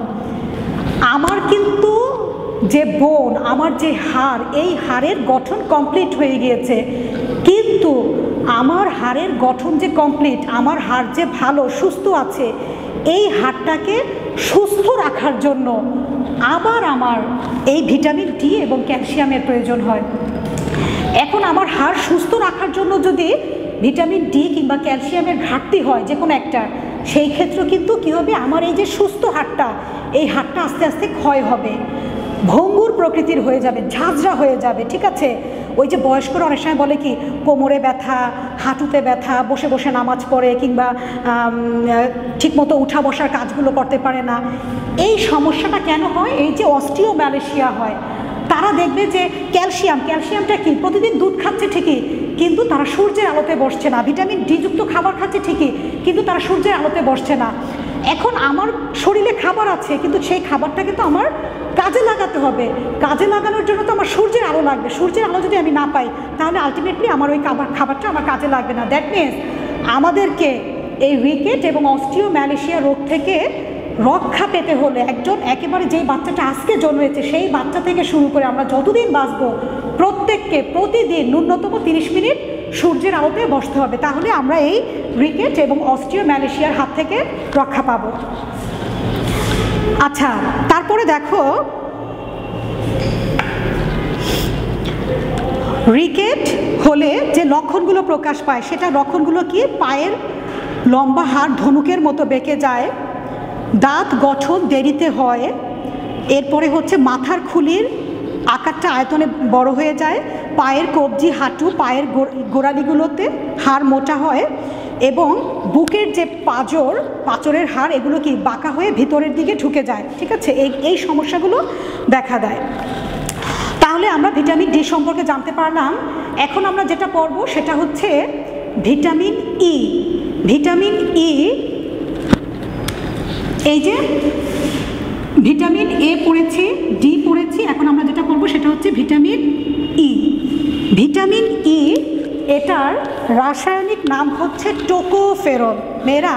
আমার কিন্তু যে বোন, আমার যে হাড়, এই হাড়ের গঠন কমপ্লিট হয়ে গিয়েছে, কিন্তু আমার হাড়ের গঠন যে কমপ্লিট, আমার হাড় যে ভালো সুস্থ আছে, এই হাড়টাকে সুস্থ রাখার জন্য আবার আমার এই ভিটামিন ডি এবং ক্যালসিয়ামের প্রয়োজন হয়। এখন আমার হাড় সুস্থ রাখার জন্য যদি ভিটামিন ডি কিংবা ক্যালসিয়ামের ঘাটতি হয় যে কোনো একটা, সেই ক্ষেত্রে কিন্তু কী হবে? আমার এই যে সুস্থ হাড়টা, এই হাড়টা আস্তে আস্তে ক্ষয় হবে, ভঙ্গুর প্রকৃতির হয়ে যাবে, ঝাঁঝরা হয়ে যাবে, ঠিক আছে। ওই যে বয়স্করা অনেক সময় বলে কি কোমরে ব্যথা, হাঁটুতে ব্যথা, বসে বসে নামাজ পড়ে কিংবা ঠিকমতো উঠা বসার কাজগুলো করতে পারে না, এই সমস্যাটা কেন হয়? এই যে অস্টিওম্যালেশিয়া হয়। তারা দেখবে যে ক্যালসিয়ামটা কি, প্রতিদিন দুধ খাচ্ছে ঠিকই, কিন্তু তারা সূর্যের আলোতে বসছে না। ভিটামিন ডি যুক্ত খাবার খাচ্ছে ঠিকই, কিন্তু তারা সূর্যের আলোতে বসছে না। এখন আমার শরীরে খাবার আছে, কিন্তু সেই খাবারটা কিন্তু আমার কাজে লাগাতে হবে। কাজে লাগানোর জন্য তো আমার সূর্যের আলো লাগবে। সূর্যের আলো যদি আমি না পাই তাহলে আলটিমেটলি আমার ওই খাবারটা আমার কাজে লাগবে না। দ্যাট মিনস আমাদেরকে এই রিকেট এবং অস্টিওম্যালেশিয়া রোগ থেকে রক্ষা পেতে হলে একজন একেবারে যেই বাচ্চাটা আজকে জন্মেছে সেই বাচ্চা থেকে শুরু করে আমরা যতদিন বাঁচবো প্রত্যেককে প্রতিদিন ন্যূনতম 30 মিনিট সূর্যের আলোতে বসতে হবে, তাহলে আমরা এই রিকেট এবং অস্টিওম্যালেশিয়ার হাত থেকে রক্ষা পাব। আচ্ছা, তারপরে দেখো রিকেট হলে যে লক্ষণগুলো প্রকাশ পায় সেটা লক্ষণগুলো কি? পায়ের লম্বা হাড় ধনুকের মতো বেঁকে যায়, দাঁত গঠন দেরিতে হয়, এরপরে হচ্ছে মাথার খুলির আকারটা আয়তনে বড় হয়ে যায়, পায়ের কবজি হাঁটু পায়ের গোড়ালিগুলোতে হাড় মোটা হয় এবং বুকের যে পাঁজরের হাড় এগুলো কি বাঁকা হয়ে ভিতরের দিকে ঢুকে যায়। ঠিক আছে, এই সমস্যাগুলো দেখা দেয়। তাহলে আমরা ভিটামিন ডি সম্পর্কে জানতে পারলাম। এখন আমরা যেটা পড়ব সেটা হচ্ছে ভিটামিন ই। ভিটামিন ই, এই যে ভিটামিন এ পড়েছি, ডি পড়েছি, এখন আমরা যেটা পড়ব সেটা হচ্ছে ভিটামিন ই। ভিটামিন ই এটার রাসায়নিক নাম হচ্ছে টোকোফেরল। মেয়েরা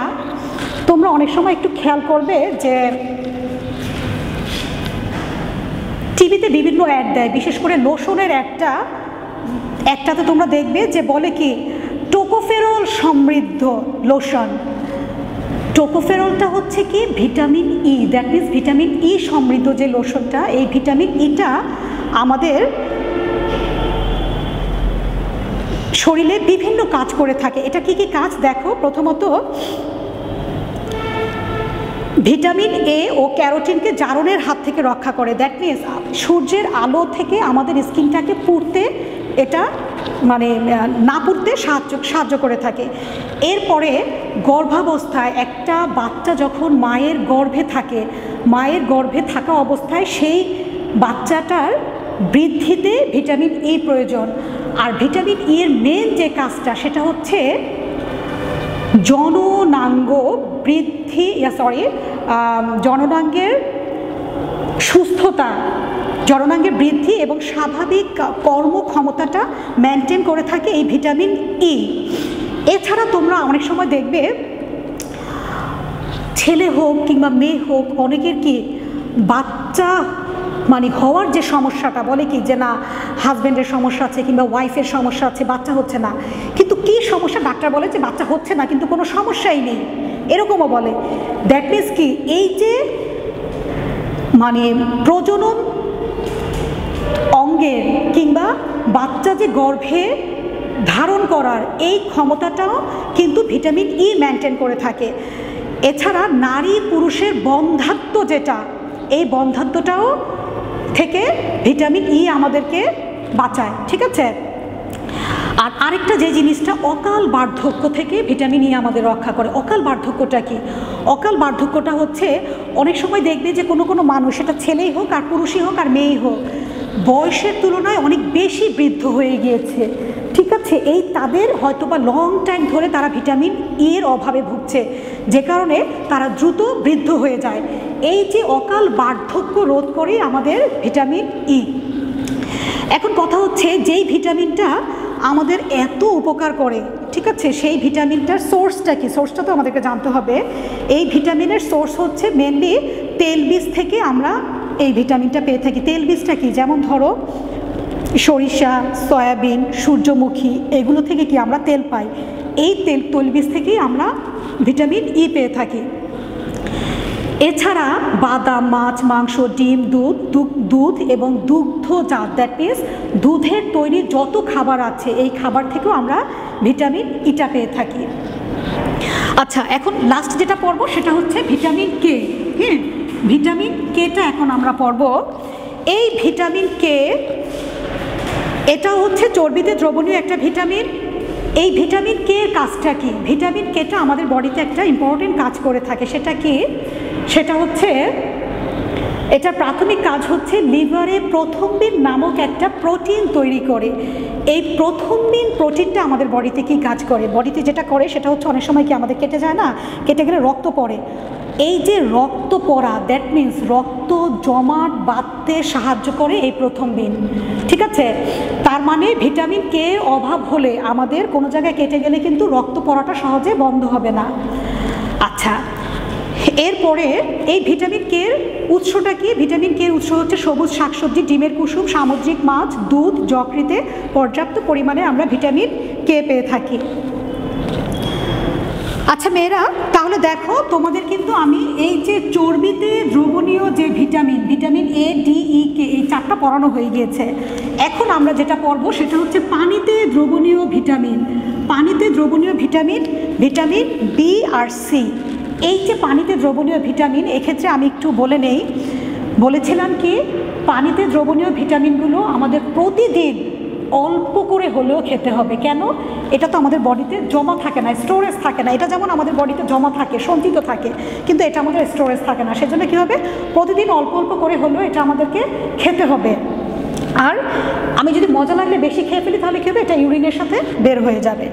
তোমরা অনেক সময় একটু খেয়াল করবে যে টিভিতে বিভিন্ন অ্যাড দেয়, বিশেষ করে লোশনের একটাতে তোমরা দেখবে যে বলে কি টোকোফেরল সমৃদ্ধ লোশন। টোকোফেরলটা হচ্ছে কি vitamin E, that means vitamin E সমৃদ্ধ যে লোশনটা, এই ভিটামিন ইটা আমাদের শরীরে বিভিন্ন কাজ করে থাকে। এটা কি কি কাজ দেখো। প্রথমত ভিটামিন এ ও ক্যারোটিনকে জারণের হাত থেকে রক্ষা করে। দ্যাট মিনস সূর্যের আলো থেকে আমাদের স্কিনটাকে পুড়তে এটা মানে না পুড়তে সাহায্য করে থাকে। এরপরে গর্ভাবস্থায় একটা বাচ্চা যখন মায়ের গর্ভে থাকে, মায়ের গর্ভে থাকা অবস্থায় সেই বাচ্চাটার বৃদ্ধিতে ভিটামিন ই প্রয়োজন। আর ভিটামিন ই এর মেন যে কাজটা সেটা হচ্ছে জননাঙ্গের সুস্থতা, জননাঙ্গের বৃদ্ধি এবং স্বাভাবিক কর্মক্ষমতাটা মেনটেন করে থাকে এই ভিটামিন ই। এছাড়া তোমরা অনেক সময় দেখবে ছেলে হোক কিংবা মেয়ে হোক অনেকের কি বাচ্চা মানে হওয়ার যে সমস্যাটা, বলে কি যে না হাজব্যান্ডের সমস্যা আছে কিংবা ওয়াইফের সমস্যা আছে, বাচ্চা হচ্ছে না। কিন্তু কি সমস্যা? ডাক্তার বলে যে বাচ্চা হচ্ছে না কিন্তু কোনো সমস্যাই নেই, এরকমও বলে। দ্যাট মিনস কি এই যে মানে প্রজনন অঙ্গের কিংবা বাচ্চা যে গর্ভে ধারণ করার এই ক্ষমতাটাও কিন্তু ভিটামিন ই মেনটেন করে থাকে। এছাড়া নারী পুরুষের বন্ধ্যাত্ব যেটা, এই বন্ধ্যাত্বটাও থেকে ভিটামিন ই আমাদেরকে বাঁচায়। ঠিক আছে, আর আরেকটা যে জিনিসটা অকাল বার্ধক্য থেকে ভিটামিন ই আমাদের রক্ষা করে। অকাল বার্ধক্যটা কি? অকাল বার্ধক্যটা হচ্ছে অনেক সময় দেখবে যে কোনো কোনো মানুষ, সেটা ছেলেই হোক আর পুরুষই হোক আর মেয়েই হোক, বয়সের তুলনায় অনেক বেশি বৃদ্ধ হয়ে গিয়েছে। ঠিক আছে, এই তাদের হয়তো বা লং টাইম ধরে তারা ভিটামিন ই এর অভাবে ভুগছে, যে কারণে তারা দ্রুত বৃদ্ধ হয়ে যায়। এই যে অকাল বার্ধক্য রোধ করে আমাদের ভিটামিন ই। এখন কথা হচ্ছে যেই ভিটামিনটা আমাদের এত উপকার করে, ঠিক আছে, সেই ভিটামিনটার সোর্সটা কি? সোর্সটা তো আমাদেরকে জানতে হবে। এই ভিটামিনের সোর্স হচ্ছে মেনলি তেলবীজ থেকে আমরা এই ভিটামিনটা পেয়ে থাকি। তেলবীজটা কি? যেমন ধরো সরিষা, সয়াবিন, সূর্যমুখী, এগুলো থেকে কি আমরা তেল পাই। এই তৈলবীজ থেকেই আমরা ভিটামিন ই পেয়ে থাকি। এছাড়া বাদাম, মাছ, মাংস, ডিম, দুধ এবং দুগ্ধজাত, দ্যাট মিনস দুধের তৈরি যত খাবার আছে এই খাবার থেকেও আমরা ভিটামিন ইটা পেয়ে থাকি। আচ্ছা, এখন লাস্ট যেটা পড়বো সেটা হচ্ছে ভিটামিন কে। হ্যাঁ, ভিটামিন কেটা এখন আমরা পড়ব। এই ভিটামিন কে এটা হচ্ছে চর্বিতে দ্রবণীয় একটা ভিটামিন। এই ভিটামিন কে এর কাজটা কি? ভিটামিন কেটা আমাদের বডিতে একটা ইম্পর্টেন্ট কাজ করে থাকে। সেটা কি? সেটা হচ্ছে এটার প্রাথমিক কাজ হচ্ছে লিভারে প্রথমবিন নামক একটা প্রোটিন তৈরি করে। এই প্রথমবিন প্রোটিনটা আমাদের বডিতে কি কাজ করে? বডিতে যেটা করে সেটা হচ্ছে অনেক সময় কি আমাদের কেটে যায় না, কেটে গেলে রক্ত পড়ে। এই যে রক্ত পড়া, দ্যাট মিন্স রক্ত জমাট বাঁধতে সাহায্য করে এই প্রথমবিন, ঠিক আছে? তার মানে ভিটামিন কে অভাব হলে আমাদের কোনো জায়গায় কেটে গেলে কিন্তু রক্ত পড়াটা সহজে বন্ধ হবে না। আচ্ছা, এরপরে এই ভিটামিন কে এর উৎসটা কি? ভিটামিন কে এর উৎস হচ্ছে সবুজ শাকসবজি, ডিমের কুসুম, সামুদ্রিক মাছ, দুধ, যকৃতে পর্যাপ্ত পরিমাণে আমরা ভিটামিন কে পেয়ে থাকি। আচ্ছা মেয়েরা, তাহলে দেখো তোমাদের কিন্তু আমি এই যে চর্বিতে দ্রবণীয় যে ভিটামিন এ, ডি, ই, কে, এই 4টা পড়ানো হয়ে গিয়েছে। এখন আমরা যেটা পড়বো সেটা হচ্ছে পানিতে দ্রবণীয় ভিটামিন। পানিতে দ্রবণীয় ভিটামিন বি আর সি। এই যে পানিতে দ্রবণীয় ভিটামিন, এক্ষেত্রে আমি একটু বলে নেই, বলেছিলাম কি পানিতে দ্রবণীয় ভিটামিনগুলো আমাদের প্রতিদিন অল্প করে হলেও খেতে হবে। কেন? এটা তো আমাদের বডিতে জমা থাকে না, স্টোরেজ থাকে না। এটা যেমন আমাদের বডিতে জমা থাকে, সঞ্চিত থাকে, কিন্তু এটা আমাদের স্টোরেজ থাকে না। সেজন্য কী হবে, প্রতিদিন অল্প অল্প করে হলেও এটা আমাদেরকে খেতে হবে। আর আমি যদি মজা লাগলে বেশি খেয়ে ফেলি তাহলে কী হবে, এটা ইউরিনের সাথে বের হয়ে যাবে।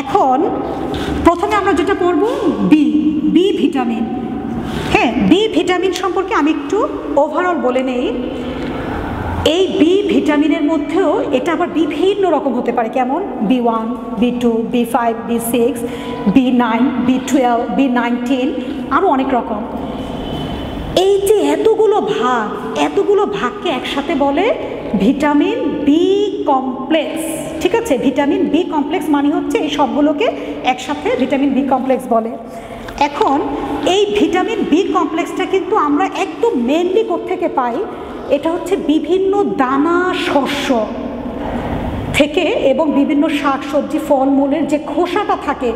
এখন প্রথমে আমরা যেটা পড়ব বি ভিটামিন। হ্যাঁ, বি ভিটামিন সম্পর্কে আমি একটু ওভারঅল বলে নেই। এই বি ভিটামিনের মধ্যেও এটা আবার বিভিন্ন রকম হতে পারে। কেমন? B1, B2, B5, B6, B9, B12, B19, আরও অনেক রকম। এই যে এতগুলো ভাগকে একসাথে বলে ভিটামিন বি কমপ্লেক্স, ঠিক আছে? ভিটামিন বি কমপ্লেক্স মানে হচ্ছে এই সবগুলোকে একসাথে ভিটামিন বি কমপ্লেক্স বলে। এখন এই ভিটামিন বি কমপ্লেক্সটা কিন্তু আমরা একদম মেনলি কোত্থেকে পাই? এটা হচ্ছে বিভিন্ন দানা শস্য থেকে এবং বিভিন্ন শাকসবজি, ফলমূলের যে খোসাটা থাকে,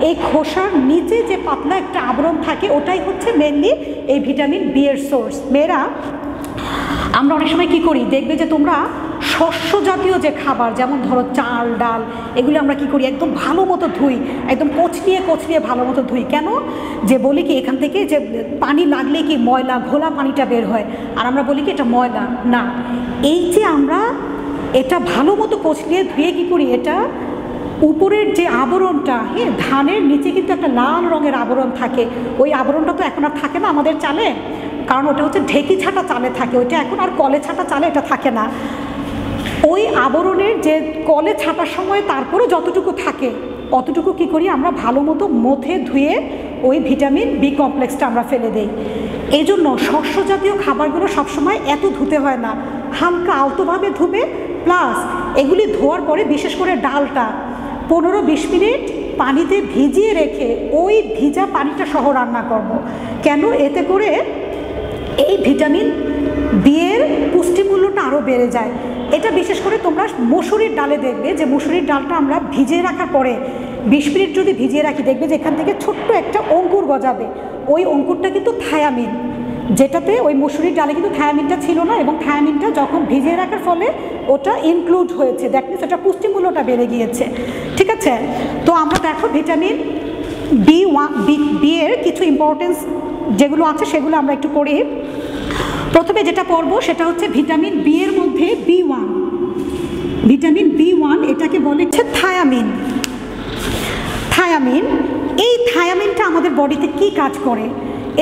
এই খোসার নিচে যে পাতলা একটা আবরণ থাকে, ওটাই হচ্ছে মেনলি এই ভিটামিন বি এর সোর্স। মেয়েরা, আমরা অনেক সময় কী করি, দেখবে যে তোমরা শস্য জাতীয় যে খাবার, যেমন ধরো চাল, ডাল, এগুলো আমরা কি করি, একদম ভালো মতো ধুই, একদম কচলিয়ে ভালো মতো ধুই। কেন? যে বলি কি এখান থেকে যে পানি লাগলে কি ময়লা, ঘোলা পানিটা বের হয়, আর আমরা বলি কি এটা ময়লা না। এই যে আমরা এটা ভালো মতো কচলিয়ে ধুয়ে কী করি, এটা উপরের যে আবরণটা, হ্যাঁ, ধানের নিচে কিন্তু একটা লাল রঙের আবরণ থাকে। ওই আবরণটা তো এখন আর থাকে না আমাদের চালে, কারণ ওটা হচ্ছে ঢেকি ছাটা চালে থাকে, ওইটা এখন আর কলে ছাটা চালে এটা থাকে না। ওই আবরণের যে কলে ছাটার সময় তারপরে যতটুকু থাকে অতটুকু কী করি, আমরা ভালো মতো মথে ধুয়ে ওই ভিটামিন বি কমপ্লেক্সটা আমরা ফেলে দিই। এই জন্য শস্য জাতীয় খাবারগুলো সবসময় এত ধুতে হয় না, হালকা আলতোভাবে ধুবে। প্লাস এগুলি ধোয়ার পরে বিশেষ করে ডালটা 15-20 মিনিট পানিতে ভিজিয়ে রেখে ওই ভিজা পানিটা সহ রান্না করব। কেন? এতে করে এই ভিটামিন বি এর পুষ্টিমূল্যটা আরও বেড়ে যায়। এটা বিশেষ করে তোমরা মসুরির ডালে দেখবে যে মসুরির ডালটা আমরা ভিজিয়ে রাখার পরে 20 মিনিট যদি ভিজিয়ে রাখি, দেখবে যে এখান থেকে ছোট্ট একটা অঙ্কুর গজাবে। ওই অঙ্কুরটা কিন্তু থায়ামিন, যেটাতে ওই মসুরির ডালে কিন্তু থায়ামিনটা ছিল না, এবং থায়ামিনটা যখন ভিজিয়ে রাখার ফলে ওটা ইনক্লুড হয়েছে, দ্যাট মিনস এটা পুষ্টিমূল্যটা বেড়ে গিয়েছে, ঠিক আছে? তো আমরা দেখো ভিটামিন বি এর কিছু ইম্পর্টেন্স যেগুলো আছে সেগুলো আমরা একটু পড়ি। প্রথমে যেটা পড়বো সেটা হচ্ছে ভিটামিন বি এর মধ্যে B1। ভিটামিন B1 এটাকে বলে হচ্ছে থায়ামিন। এই থায়ামিনটা আমাদের বডিতে কি কাজ করে?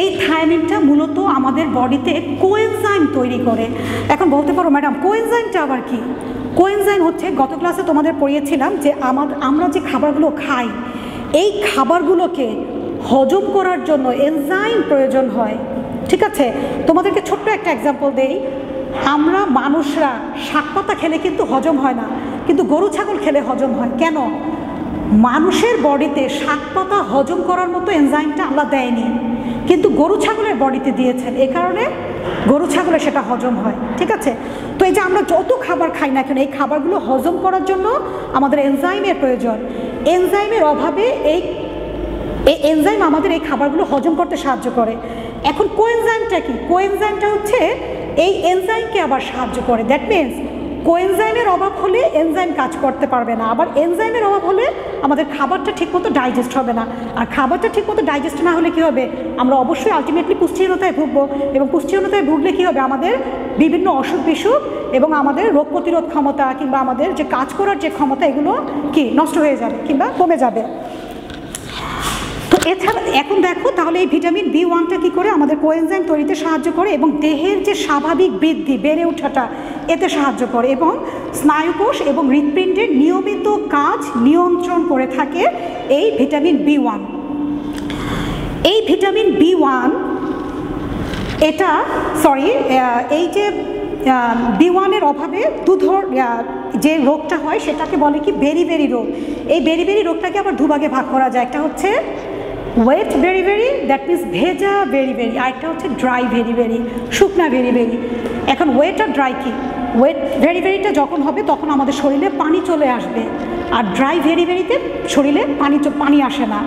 এই থায়ামিনটা মূলত আমাদের বডিতে কোএনজাইম তৈরি করে। এখন বলতে পারো ম্যাডাম কোএনজাইমটা আবার কি? কোএনজাইম হচ্ছে, গত ক্লাসে তোমাদের পড়িয়েছিলাম যে আমরা যে খাবারগুলো খাই, এই খাবারগুলোকে হজম করার জন্য এনজাইম প্রয়োজন হয়, ঠিক আছে? তোমাদেরকে ছোট্ট একটা এক্সাম্পল দেই। আমরা মানুষরা শাক পাতা খেলে কিন্তু হজম হয় না, কিন্তু গরু ছাগল খেলে হজম হয়। কেন? মানুষের বডিতে শাক পাতা হজম করার মতো এনজাইমটা আল্লাহ দেয়নি, কিন্তু গরু ছাগলের বডিতে দিয়েছেন, এ কারণে গরু ছাগলে সেটা হজম হয়, ঠিক আছে? তো এই যে আমরা যত খাবার খাই না কেন, এই খাবারগুলো হজম করার জন্য আমাদের এনজাইমের প্রয়োজন। এনজাইমের অভাবে এই এনজাইম আমাদের এই খাবারগুলো হজম করতে সাহায্য করে। এখন কোএনজাইমটা কি? কোএনজাইমটা হচ্ছে এই এনজাইমকে আবার সাহায্য করে। দ্যাট মিনস কোএনজাইমের অভাব হলে এনজাইম কাজ করতে পারবে না, আবার এনজাইমের অভাব হলে আমাদের খাবারটা ঠিকমতো ডাইজেস্ট হবে না, আর খাবারটা ঠিকমতো ডাইজেস্ট না হলে কী হবে, আমরা অবশ্যই আলটিমেটলি পুষ্টিহীনতায় ভুগবো, এবং পুষ্টিহীনতায় ভুগলে কী হবে, আমাদের বিভিন্ন অসুখ বিসুখ এবং আমাদের রোগ প্রতিরোধ ক্ষমতা কিংবা আমাদের যে কাজ করার যে ক্ষমতা এগুলো কি নষ্ট হয়ে যাবে কিংবা কমে যাবে। তো এছাড়া এখন দেখো তাহলে এই ভিটামিন B1টা কী করে আমাদের কোএনজাইম তৈরিতে সাহায্য করে এবং দেহের যে স্বাভাবিক বৃদ্ধি বেড়ে ওঠাটা এতে সাহায্য করে, এবং স্নায়ুকোষ এবং হৃৎপিণ্ডের নিয়মিত কাজ নিয়ন্ত্রণ করে থাকে এই ভিটামিন B1। এই ভিটামিন B1 এটা এই যে B1-এর অভাবে যে রোগটা হয় সেটাকে বলে কি বেরিবেরি রোগ। এই বেরিবেরি রোগটাকে আবার দুভাগে ভাগ করা যায়, একটা হচ্ছে ওয়েট বেরিবেরি, দ্যাট মিনস ভেজা বেরিবেরি, আর একটা হচ্ছে ড্রাই বেরিবেরি, শুকনা বেরিবেরি। এখন ওয়েট আর ড্রাই কি, ওয়েট বেরিবেরিটা যখন হবে তখন আমাদের শরীরে পানি চলে আসবে, আর ড্রাই বেরিবেরিতে শরীরে পানি আসে না।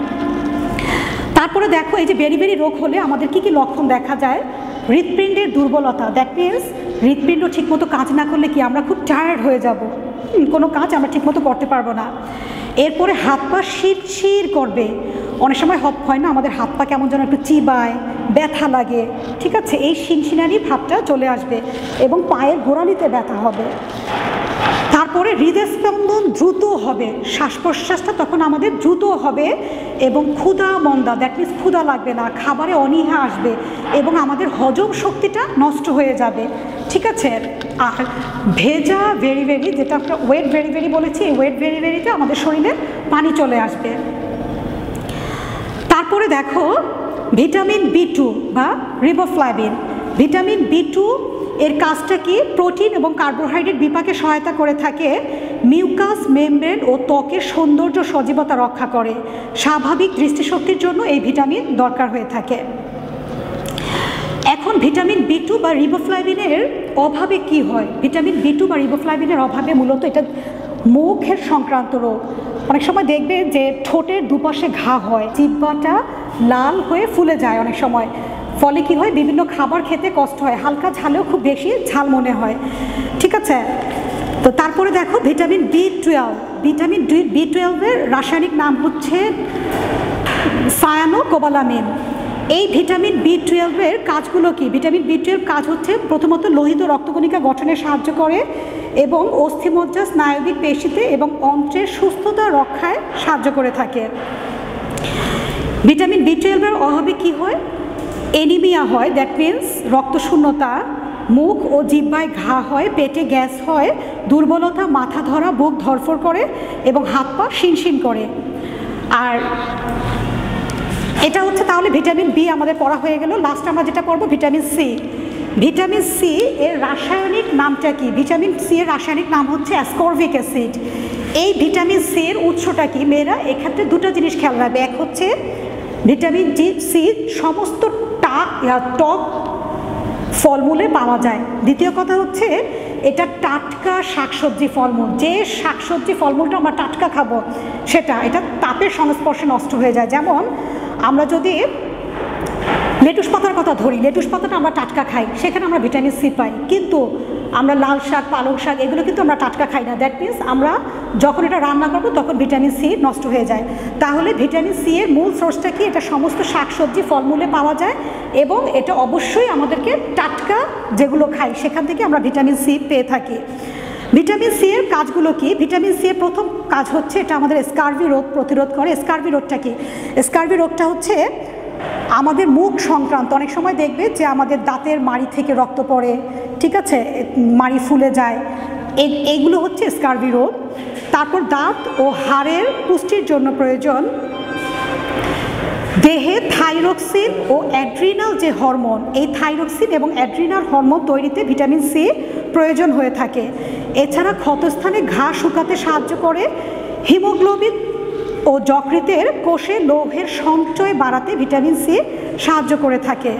তারপরে দেখো এই যে বেরিবেরি রোগ হলে আমাদের কি কি লক্ষণ দেখা যায়, হৃৎপিণ্ডের দুর্বলতা, দ্যাট মিনস হৃৎপিণ্ড ঠিকমতো কাজ না করলে কি আমরা খুব টায়ার্ড হয়ে যাব, কোনো কাজ আমরা ঠিকমতো করতে পারবো না। এরপরে হাত পা শিরশির করবে, অনেক সময় হয় না আমাদের হাত পা কেমন যেন একটু চিবায়, ব্যথা লাগে, ঠিক আছে, এই শিনশিনারি ভাবটা চলে আসবে এবং পায়ের গোড়ালিতে ব্যথা হবে। তারপরে হৃদস্পন্দন দ্রুত হবে, শ্বাস প্রশ্বাসটা তখন আমাদের দ্রুত হবে, এবং ক্ষুধা মন্দা, দ্যাট মিনস ক্ষুধা লাগবে না, খাবারে অনীহা আসবে এবং আমাদের হজম শক্তিটা নষ্ট হয়ে যাবে, ঠিক আছে। আর ভেজা বেরিবেরি, যেটা আমরা ওয়েট বেরিবেরি বলেছি, এই ওয়েট বেরিবেরিতে আমাদের শরীরে পানি চলে আসবে। তারপরে দেখো ভিটামিন B2 বা রিবোফ্লাভিন। ভিটামিন B2 এর কাজটা কি, প্রোটিন এবং কার্বোহাইড্রেট বিপাকে সহায়তা করে থাকে, মিউকাস মেমব্রেন ও ত্বকের সৌন্দর্য সজীবতা রক্ষা করে, স্বাভাবিক দৃষ্টিশক্তির জন্য এই ভিটামিন দরকার হয়ে থাকে। এখন ভিটামিন B2 বা রিবোফ্লাভিনের অভাবে কি হয়, ভিটামিন B2 বা রিবোফ্লাভিনের অভাবে মূলত এটা মুখের সংক্রান্ত রোগ। অনেক সময় দেখবে যে ঠোঁটের দুপাশে ঘা হয়, জিহ্বাটা লাল হয়ে ফুলে যায় অনেক সময়, ফলে কি হয়, বিভিন্ন খাবার খেতে কষ্ট হয়, হালকা ঝালেও খুব বেশি ঝাল মনে হয়, ঠিক আছে। তো তারপরে দেখো ভিটামিন B12, ভিটামিন B12-এর রাসায়নিক নাম হচ্ছে সায়ানোকোবালামিন। এই ভিটামিন B12-এর কাজগুলো কি, ভিটামিন B12 কাজ হচ্ছে প্রথমত লোহিত রক্তকণিকা গঠনে সাহায্য করে এবং অস্থিমজ্জা স্নায়বিক পেশিতে এবং অন্ত্রের সুস্থতা রক্ষায় সাহায্য করে থাকে। ভিটামিন B12-এর অভাবে কি হয়, অ্যানিমিয়া হয়, দ্যাট মিনস রক্তশূন্যতা, মুখ ও জিহ্বায় ঘা হয়, পেটে গ্যাস হয়, দুর্বলতা, মাথা ধরা, বুক ধরফর করে এবং হাত পা শিনশিন করে। আর এটা হচ্ছে তাহলে ভিটামিন B আমাদের পড়া হয়ে গেল। লাস্ট আমরা যেটা পড়বো ভিটামিন সি। ভিটামিন সি এর রাসায়নিক নামটা কি, ভিটামিন সি এর রাসায়নিক নাম হচ্ছে অ্যাসকর্বিক অ্যাসিড। এই ভিটামিন সি এর উৎসটা কি, মেয়েরা এক্ষেত্রে দুটো জিনিস খেয়াল রাখবে, এক হচ্ছে ভিটামিন সি সমস্ত টক ফলমূলে পাওয়া যায়, দ্বিতীয় কথা হচ্ছে এটা টাটকা শাকসবজি ফলমূল, যে শাকসবজি ফলমূলটা আমরা টাটকা খাবো সেটা এটা তাপের সংস্পর্শে নষ্ট হয়ে যায়। যেমন আমরা যদি লেটুস পাতার কথা ধরি, লেটুস পাতাটা আমরা টাটকা খাই, সেখানে আমরা ভিটামিন সি পাই, কিন্তু আমরা লাল শাক, পালং শাক এগুলো কিন্তু আমরা টাটকা খাই না, দ্যাট মিনস আমরা যখন এটা রান্না করবো তখন ভিটামিন সি নষ্ট হয়ে যায়। তাহলে ভিটামিন সি এর মূল সোর্সটা কি, এটা সমস্ত শাকসবজি ফলমূলে পাওয়া যায় এবং এটা অবশ্যই আমাদেরকে টাটকা যেগুলো খাই সেখান থেকে আমরা ভিটামিন সি পেয়ে থাকি। ভিটামিন সি এর কাজগুলো কি, ভিটামিন সি এর প্রথম কাজ হচ্ছে এটা আমাদের স্কারভি রোগ প্রতিরোধ করে। স্কারভি রোগটা কি, স্কারভি রোগটা হচ্ছে আমাদের মুখ সংক্রান্ত, অনেক সময় দেখবে যে আমাদের দাঁতের মাড়ি থেকে রক্ত পড়ে, ঠিক আছে, মাড়ি ফুলে যায়, এইগুলো হচ্ছে স্কারভি রোগ। তারপর দাঁত ও হাড়ের পুষ্টির জন্য প্রয়োজন দেহে থাইরক্সিন ও অ্যাড্রিনাল যে হরমোন, এই থাইরক্সিন এবং অ্যাড্রিনাল হরমোন তৈরিতে ভিটামিন সি প্রয়োজন হয়ে থাকে। এছাড়া ক্ষতস্থানে ঘা শুকাতে সাহায্য করে, হিমোগ্লোবিন ও যকৃতের কোষে লৌহের সঞ্চয় বাড়াতে ভিটামিন সি সাহায্য করে থাকে।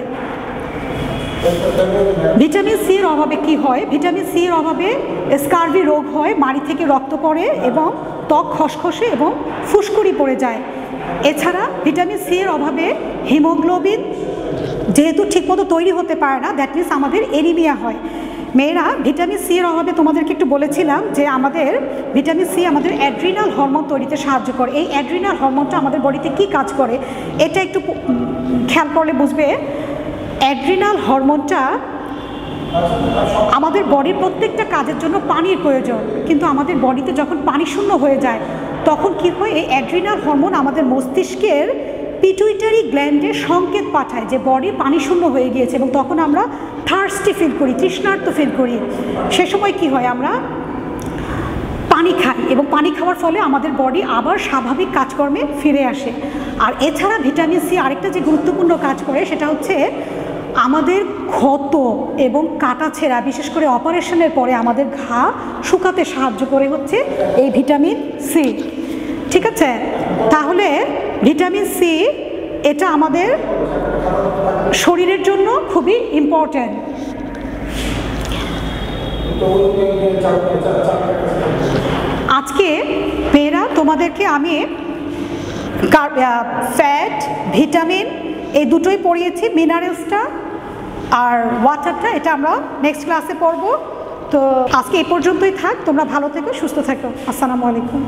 ভিটামিন সি এর অভাবে কি হয়, ভিটামিন সি এর অভাবে স্কারভি রোগ হয়, মাড়ি থেকে রক্ত পড়ে এবং ত্বক খসখসে এবং ফুসকুড়ি পড়ে যায়। এছাড়া ভিটামিন সি এর অভাবে হিমোগ্লোবিন যেহেতু ঠিকমতো তৈরি হতে পারে না, দ্যাট মিনস আমাদের অ্যানিমিয়া হয়। মেয়েরা ভিটামিন সি এর অভাবে তোমাদেরকে একটু বলেছিলাম যে আমাদের ভিটামিন সি আমাদের অ্যাড্রিনাল হরমোন তৈরিতে সাহায্য করে। এই অ্যাড্রিনাল হরমোনটা আমাদের বডিতে কী কাজ করে এটা একটু খেয়াল করলে বুঝবে। অ্যাড্রিনাল হরমোনটা আমাদের বডির প্রত্যেকটা কাজের জন্য পানির প্রয়োজন, কিন্তু আমাদের বডিতে যখন পানি শূন্য হয়ে যায় তখন কী হয়, এই অ্যাড্রিনাল হরমোন আমাদের মস্তিষ্কের পিটুইটারি গ্ল্যান্ডে সংকেত পাঠায় যে বডি পানি শূন্য হয়ে গিয়েছে, এবং তখন আমরা থার্স্টি ফিল করি, তৃষ্ণার্ত ফিল করি। সে সময় কী হয়, আমরা পানি খাই এবং পানি খাওয়ার ফলে আমাদের বডি আবার স্বাভাবিক কাজকর্মে ফিরে আসে। আর এছাড়া ভিটামিন সি আরেকটা যে গুরুত্বপূর্ণ কাজ করে সেটা হচ্ছে আমাদের ক্ষত এবং কাটাছেঁড়া, বিশেষ করে অপারেশনের পরে আমাদের ঘা শুকাতে সাহায্য করে হচ্ছে এই ভিটামিন সি। ঠিক আছে, তাহলে ভিটামিন সি এটা আমাদের শরীরের জন্য খুবই ইম্পর্ট্যান্ট। আজকে মেয়েরা তোমাদেরকে আমি ফ্যাট, ভিটামিন এই দুটোই পড়িয়েছি, মিনারেলসটা আর ওয়াটারটা এটা আমরা নেক্সট ক্লাসে পড়বো। তো আজকে এই পর্যন্তই থাক, তোমরা ভালো থেকো, সুস্থ থেকো। আসসালামু আলাইকুম।